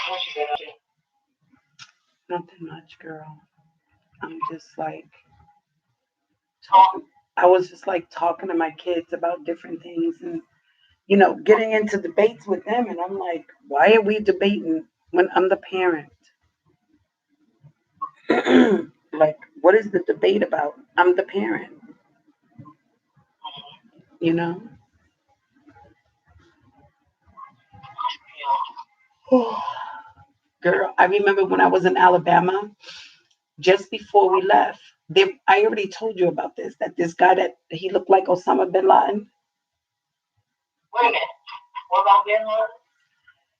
What you been up to? Nothing much, girl. I'm just like talking. I was just like talking to my kids about different things and, getting into debates with them. And I'm like, why are we debating when I'm the parent? Like, what is the debate about? I'm the parent, you know? Girl, I remember when I was in Alabama, just before we left, I already told you about this, that this guy that he looked like Osama bin Laden. Wait a minute. What about Bin Laden?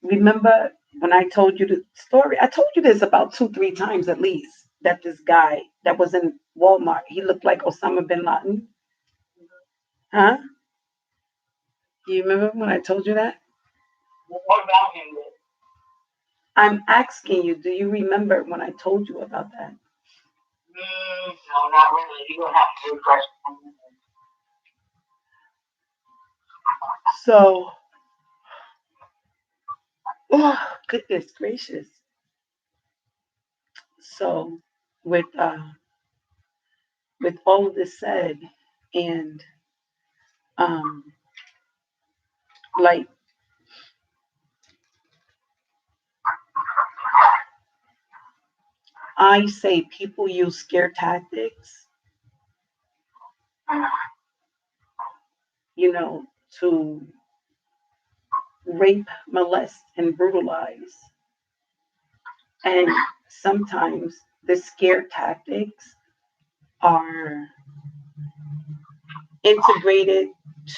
Remember when I told you the story? I told you this about two, three times at least, that this guy that was in Walmart, he looked like Osama bin Laden. Huh? You remember when I told you that? What about him? I'm asking you, do you remember when I told you about that? No, not really. You're going to have to refresh. So, oh, goodness gracious. So, with all of this said, and um, like I say, people use scare tactics, you know, to rape, molest, and brutalize. And sometimes the scare tactics are integrated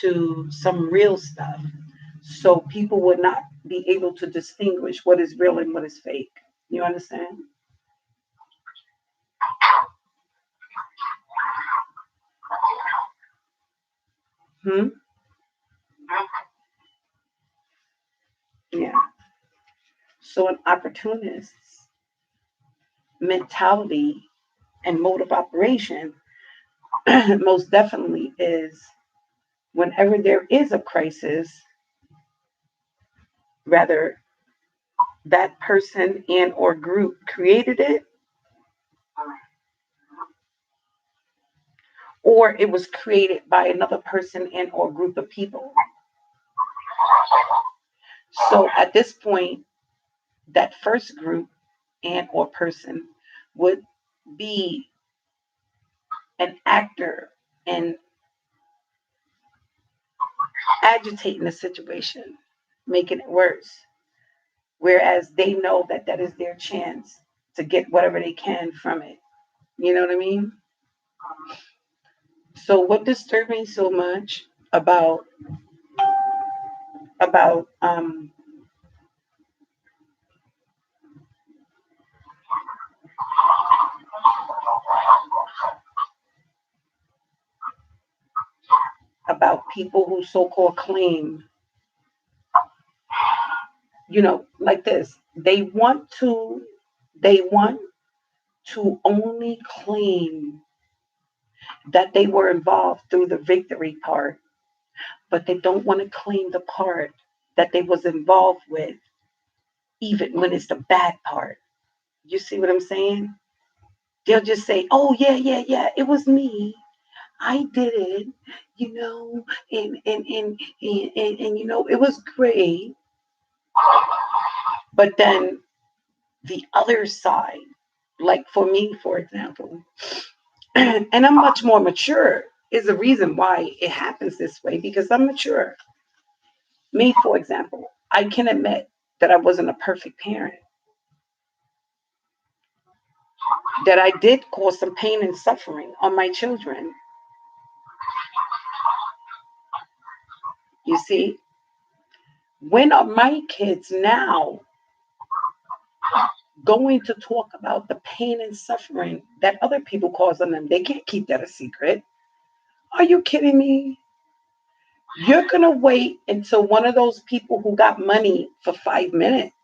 to some real stuff. So people would not be able to distinguish what is real and what is fake. You understand? Hmm? Yeah. So an opportunist's mentality and mode of operation most definitely is whenever there is a crisis, rather that person and or group created it or it was created by another person and or group of people. So at this point, that first group and or person would be an actor and agitating the situation, making it worse. Whereas they know that that is their chance to get whatever they can from it. You know what I mean? So what disturbed me so much about about people who so-called claim, like this, they want to only claim that they were involved through the victory part, but they don't want to claim the part that they was involved with, even when it's the bad part. You see what I'm saying? They'll just say, "Oh yeah, yeah, yeah, it was me. I did it, and it was great." But then the other side, like for me, for example, and I'm much more mature, is the reason why it happens this way because I'm mature. Me, for example, I can admit that I wasn't a perfect parent, that I did cause some pain and suffering on my children. You see, when are my kids now going to talk about the pain and suffering that other people cause on them? They can't keep that a secret. Are you kidding me? You're going to wait until one of those people who got money for 5 minutes,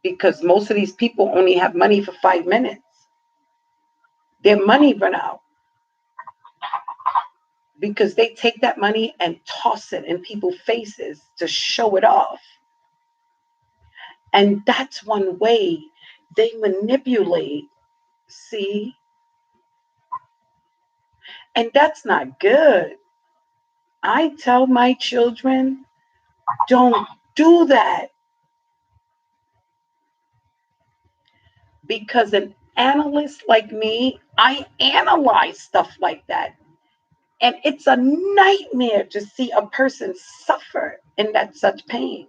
because most of these people only have money for 5 minutes. Their money run out because they take that money and toss it in people's faces to show it off. And that's one way they manipulate. See? And that's not good. I tell my children, don't do that, because an analyst like me, I analyze stuff like that. And it's a nightmare to see a person suffer in that such pain.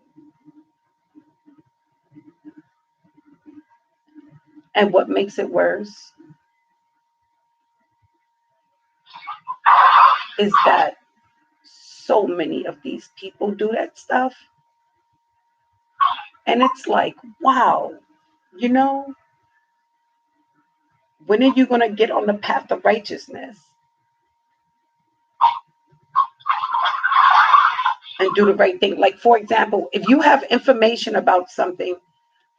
And what makes it worse is that so many of these people do that stuff. And it's like, wow, you know, when are you going to get on the path of righteousness and do the right thing? Like, for example, if you have information about something,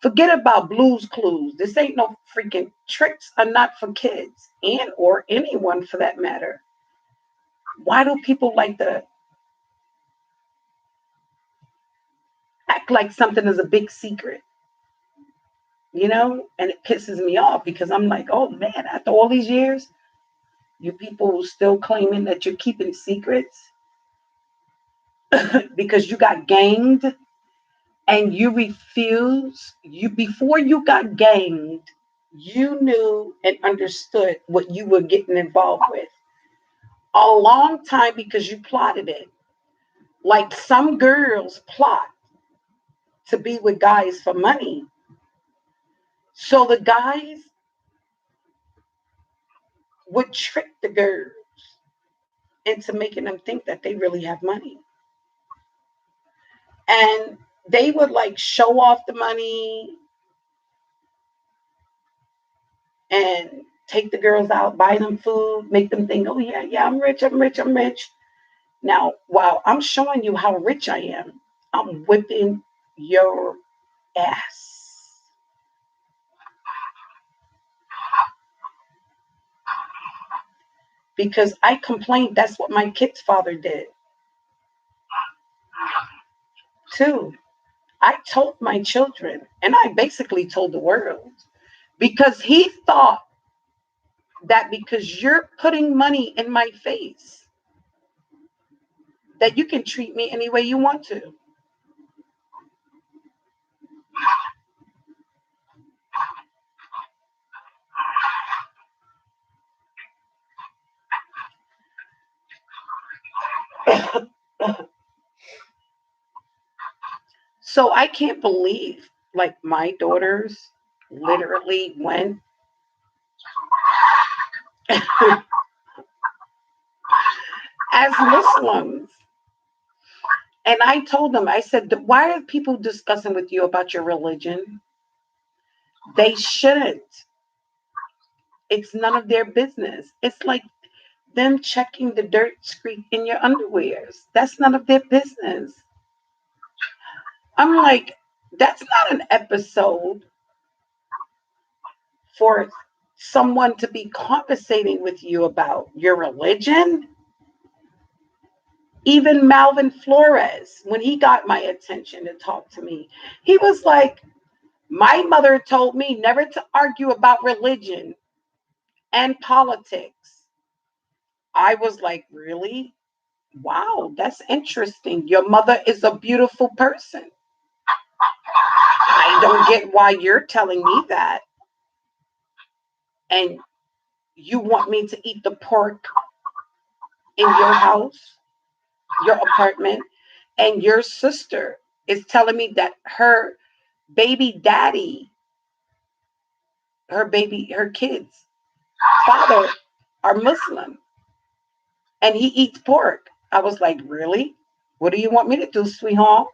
forget about Blues Clues. This ain't no freaking tricks are not for kids and or anyone for that matter. Why do people like to act like something is a big secret? You know, and it pisses me off because I'm like, oh man, after all these years, you people still claiming that you're keeping secrets because you got ganged and you refuse. You before you got ganged, you knew and understood what you were getting involved with a long time because you plotted it. Like some girls plot to be with guys for money. So the guys would trick the girls into making them think that they really have money. And they would like show off the money and take the girls out, buy them food, make them think, oh, yeah, yeah, I'm rich, I'm rich, I'm rich. Now, while I'm showing you how rich I am, I'm whipping your ass. Because I complained that's what my kid's father did too. I told my children, and I basically told the world, because he thought that because you're putting money in my face, that you can treat me any way you want to. So I can't believe, like, my daughters literally went as Muslims. And I told them, I said, why are people discussing with you about your religion? They shouldn't. It's none of their business. It's like them checking the dirt streak in your underwears. That's none of their business. I'm like, that's not an episode for someone to be conversating with you about your religion. Even Malvin Flores, when he got my attention to talk to me, he was like, my mother told me never to argue about religion and politics. I was like, really? Wow, that's interesting. Your mother is a beautiful person. I don't get why you're telling me that. And you want me to eat the pork in your house, your apartment, and your sister is telling me that her baby daddy, her kids' father are Muslim and he eats pork. I was like, really? What do you want me to do, sweetheart?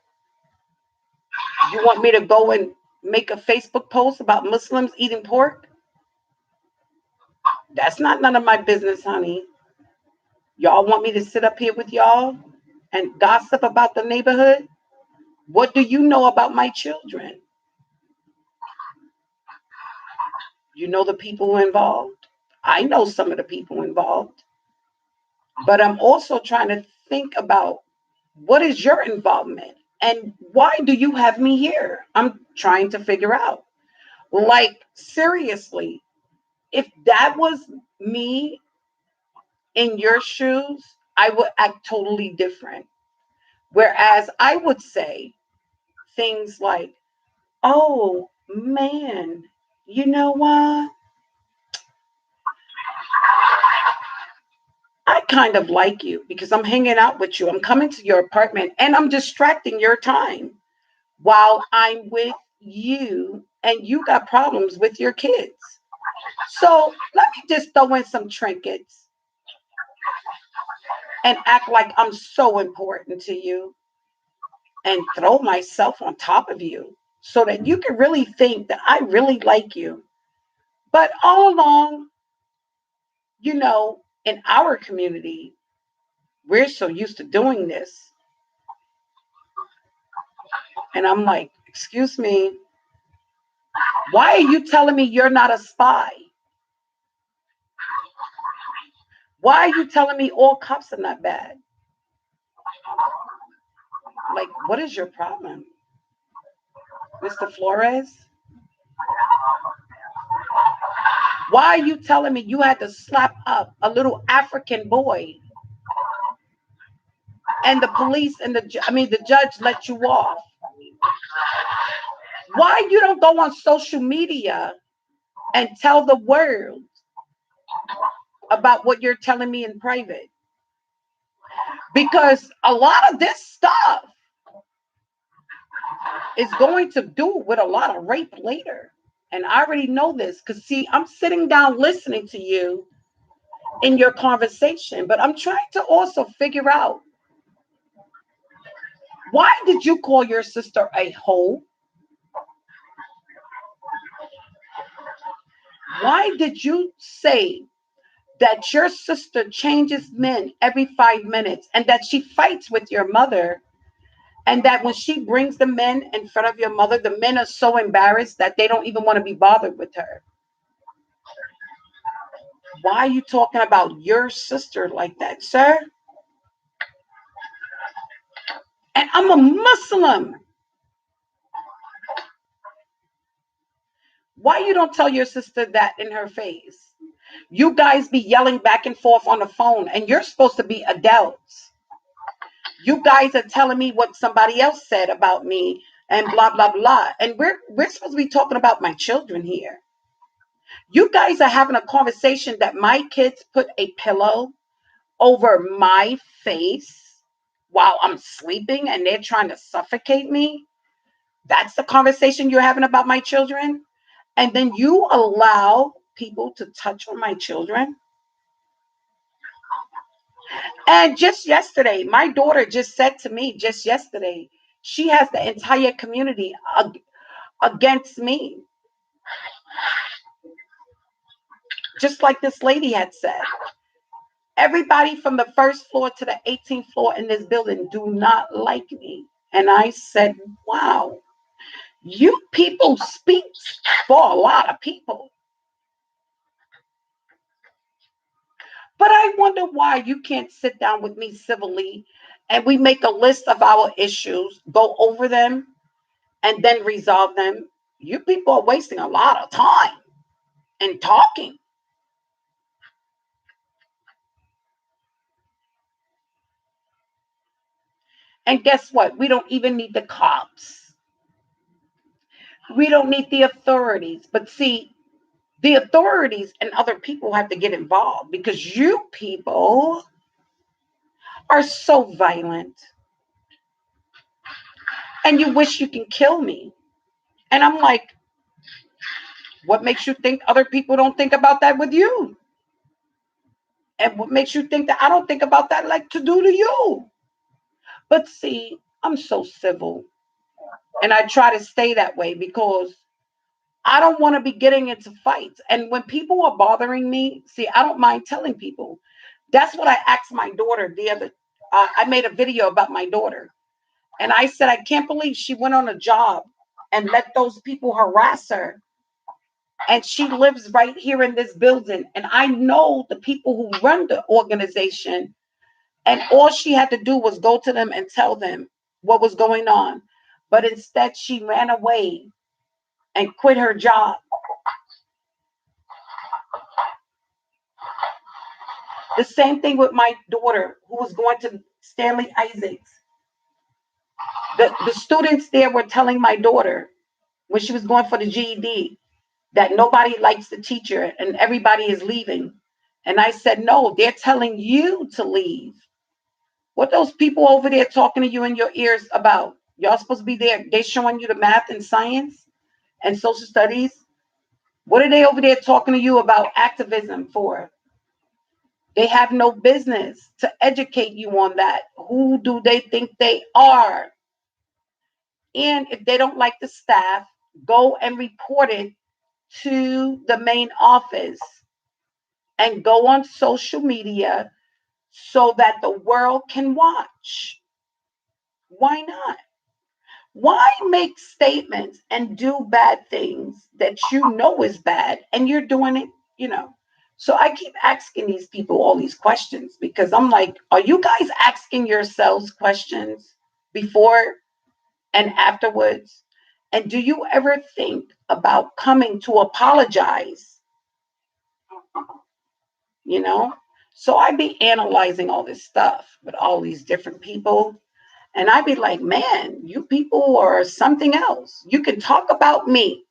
You want me to go and make a Facebook post about Muslims eating pork? That's not none of my business, honey. Y'all want me to sit up here with y'all and gossip about the neighborhood? What do you know about my children? You know the people involved? I know some of the people involved. But I'm also trying to think about what is your involvement? And why do you have me here? I'm trying to figure out. Like, seriously, if that was me in your shoes, I would act totally different. Whereas I would say things like, oh man, you know what? I kind of like you because I'm hanging out with you. I'm coming to your apartment and I'm distracting your time while I'm with you and you got problems with your kids. So let me just throw in some trinkets and act like I'm so important to you and throw myself on top of you so that you can really think that I really like you. But all along, in our community, we're so used to doing this. And I'm like, excuse me, why are you telling me you're not a spy? Why are you telling me all cops are not bad? Like, what is your problem, Mr. Flores? Why are you telling me you had to slap up a little African boy and the police and the judge let you off? Why you don't go on social media and tell the world about what you're telling me in private? Because a lot of this stuff is going to do with a lot of rape later. And I already know this because, see, I'm sitting down listening to you in your conversation, but I'm trying to also figure out, why did you call your sister a hoe? Why did you say that your sister changes men every 5 minutes and that she fights with your mother? And that when she brings the men in front of your mother, the men are so embarrassed that they don't even want to be bothered with her. Why are you talking about your sister like that, sir? And I'm a Muslim. Why you don't tell your sister that in her face? You guys be yelling back and forth on the phone, and you're supposed to be adults. You guys are telling me what somebody else said about me and blah blah blah. And we're supposed to be talking about my children here. You guys are having a conversation that my kids put a pillow over my face while I'm sleeping and they're trying to suffocate me. That's the conversation you're having about my children. And then you allow people to touch on my children. And just yesterday, my daughter just said to me, just yesterday, she has the entire community against me. Just like this lady had said. Everybody from the first floor to the 18th floor in this building do not like me. And I said, wow, you people speak for a lot of people. But I wonder why you can't sit down with me civilly and we make a list of our issues, go over them, and then resolve them. You people are wasting a lot of time in talking. And guess what? We don't even need the cops. We don't need the authorities. But see, the authorities and other people have to get involved because you people are so violent and you wish you can kill me. And I'm like, what makes you think other people don't think about that with you? And what makes you think that I don't think about that like to do to you? But see, I'm so civil and I try to stay that way because I don't want to be getting into fights. And when people are bothering me, see, I don't mind telling people. That's what I asked my daughter the other. I made a video about my daughter, and I said I can't believe she went on a job and let those people harass her. And she lives right here in this building, and I know the people who run the organization. And all she had to do was go to them and tell them, what was going on. But instead, she ran away and quit her job. The same thing with my daughter, who was going to Stanley Isaacs. The students there were telling my daughter when she was going for the GED that nobody likes the teacher and everybody is leaving. And I said, no, they're telling you to leave. What those people over there talking to you in your ears about? Y'all supposed to be there. They showing you the math and science and social studies. What are they over there talking to you about activism for? They have no business to educate you on that. Who do they think they are? And if they don't like the staff, go and report it to the main office and go on social media so that the world can watch. Why not? Why make statements and do bad things that you know is bad and you're doing it? So I keep asking these people all these questions because I'm like, are you guys asking yourselves questions before and afterwards? And do you ever think about coming to apologize? You know? So I be analyzing all this stuff with all these different people. And I'd be like, man, you people are something else. You can talk about me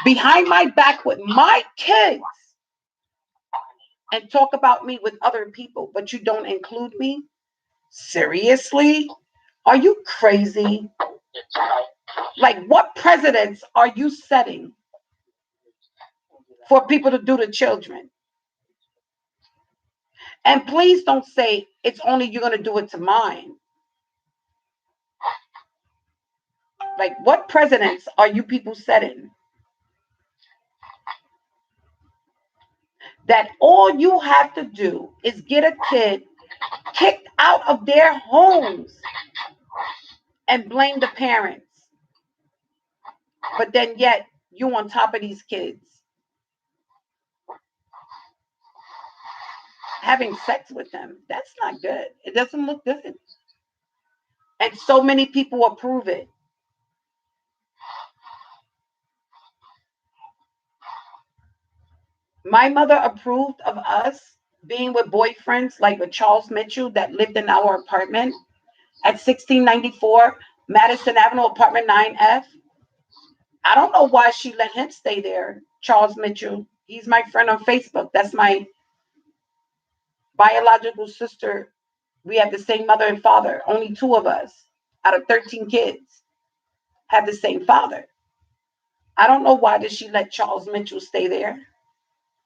behind my back with my kids and talk about me with other people, but you don't include me? Seriously? Are you crazy? Like, what precedents are you setting for people to do to children? And please don't say it's only you're going to do it to mine. Like, what precedents are you people setting? That all you have to do is get a kid kicked out of their homes and blame the parents. But then yet you on top of these kids having sex with them. That's not good. It doesn't look good. And so many people approve it. My mother approved of us being with boyfriends like with Charles Mitchell that lived in our apartment at 1694 Madison Avenue, apartment 9F. I don't know why she let him stay there, Charles Mitchell. He's my friend on Facebook. That's my biological sister. We have the same mother and father. Only two of us out of 13 kids have the same father. I don't know why did she let Charles Mitchell stay there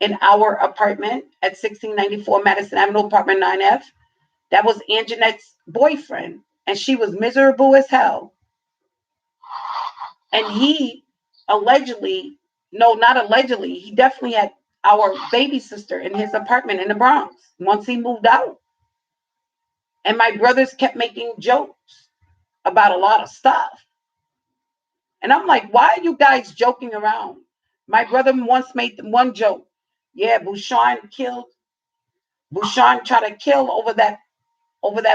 in our apartment at 1694 Madison Avenue, apartment 9F. That was Anjanette's boyfriend, and she was miserable as hell. And he allegedly, no, not allegedly, he definitely had our baby sister in his apartment in the Bronx once he moved out. And my brothers kept making jokes about a lot of stuff. And I'm like, why are you guys joking around? My brother once made one joke. Yeah, Bouchon tried to kill over that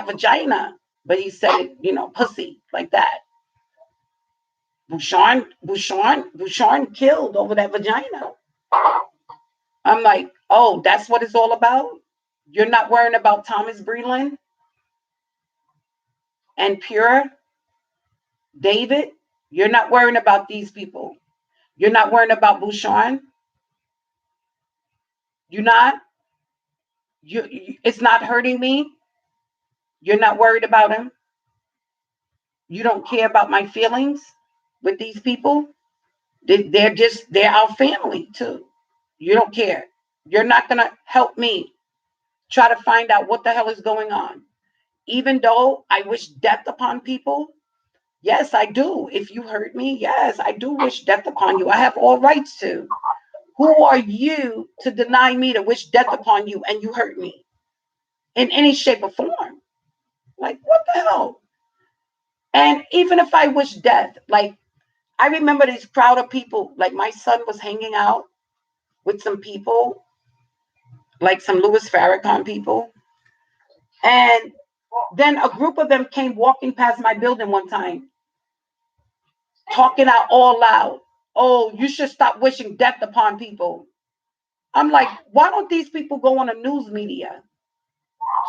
vagina, but he said it, pussy like that. Bouchon killed over that vagina. I'm like, oh, that's what it's all about? You're not worrying about Thomas Breland and Pure David? You're not worrying about these people. You're not worrying about Bouchon. You're not. It's not hurting me. You're not worried about him. You don't care about my feelings with these people. They're our family too. You don't care. You're not gonna help me try to find out what the hell is going on. Even though I wish death upon people, yes, I do. If you hurt me, yes, I do wish death upon you. I have all rights to. Who are you to deny me to wish death upon you and you hurt me in any shape or form? Like, what the hell? And even if I wish death, like, I remember this crowd of people, like my son was hanging out with some people, like some Louis Farrakhan people. And Then a group of them came walking past my building one time, talking out all loud. Oh, you should stop wishing death upon people. I'm like, why don't these people go on the news media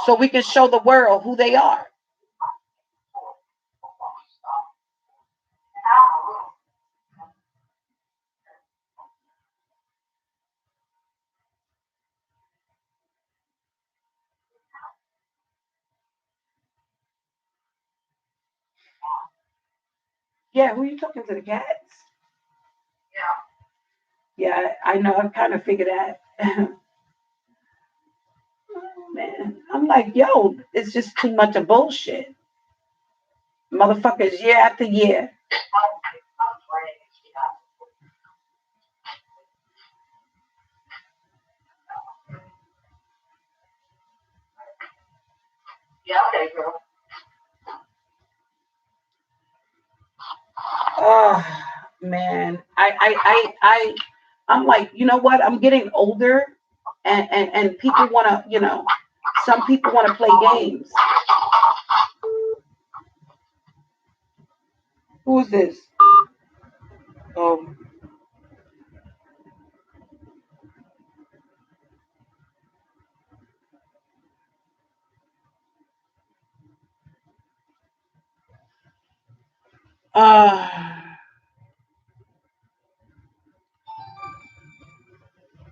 so we can show the world who they are? Yeah, who are you talking to? The cats? Yeah, I know. I've kind of figured that. Oh, man, I'm like, yo, it's just too much of bullshit. Motherfuckers, year after year. Yeah, okay, girl. Oh man, I'm like, you know what? I'm getting older, and people want to, some people want to play games. Who is this? Oh,